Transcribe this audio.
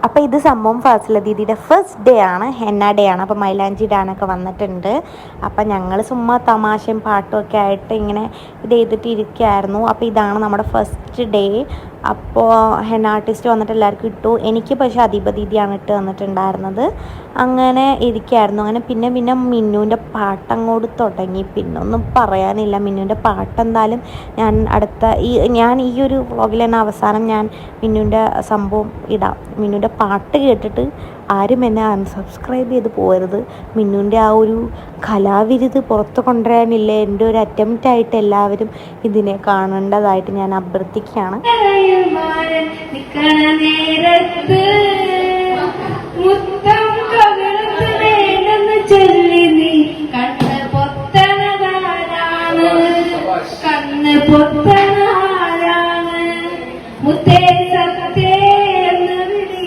അപ്പോൾ ഇത് സംഭവം ഫാസില ദീദിയുടെ ഫസ്റ്റ് ഡേ ആണ്, ഹെന്ന ഡേ ആണ്. അപ്പോൾ മൈലാഞ്ചി ഇടാനൊക്കെ വന്നിട്ടുണ്ട്. അപ്പം ഞങ്ങൾ ചുമ്മാ തമാശയും പാട്ടും ഒക്കെ ആയിട്ട് ഇങ്ങനെ ഇത് ചെയ്തിട്ട് ഇരിക്കുകയായിരുന്നു. അപ്പോൾ ഇതാണ് നമ്മുടെ ഫസ്റ്റ് ഡേ. അപ്പോൾ ഹെന്ന ആർട്ടിസ്റ്റ് വന്നിട്ട് എല്ലാവർക്കും ഇട്ടു. എനിക്ക് പക്ഷേ അദീബ ദീദിയാണ് ഇട്ട് തന്നിട്ടുണ്ടായിരുന്നത്. അങ്ങനെ ഇരിക്കുകയായിരുന്നു. അങ്ങനെ പിന്നെ മിന്നുവിൻ്റെ പാട്ടങ്ങോട്ട് തുടങ്ങി. പിന്നെ ഒന്നും പറയാനില്ല. മിന്നുവിൻ്റെ പാട്ടെന്തായാലും ഞാൻ ഈ ഒരു വ്ളോഗിൽ തന്നെ അവസാനം ഞാൻ മിന്നുവിൻ്റെ സംഭവം ഇടാം. മിന്നുവിൻ്റെ പാട്ട് കേട്ടിട്ട് ആരും എന്നെ അൺസബ്സ്ക്രൈബ് ചെയ്ത് പോകരുത്. മിന്നുവിൻ്റെ ആ ഒരു കലാവിരുത് പുറത്ത് കൊണ്ടുവരാനില്ല എൻ്റെ ഒരു അറ്റംപ്റ്റായിട്ട് എല്ലാവരും ഇതിനെ കാണേണ്ടതായിട്ട് ഞാൻ അഭ്യർത്ഥിക്കുകയാണ്. കണ്ണ്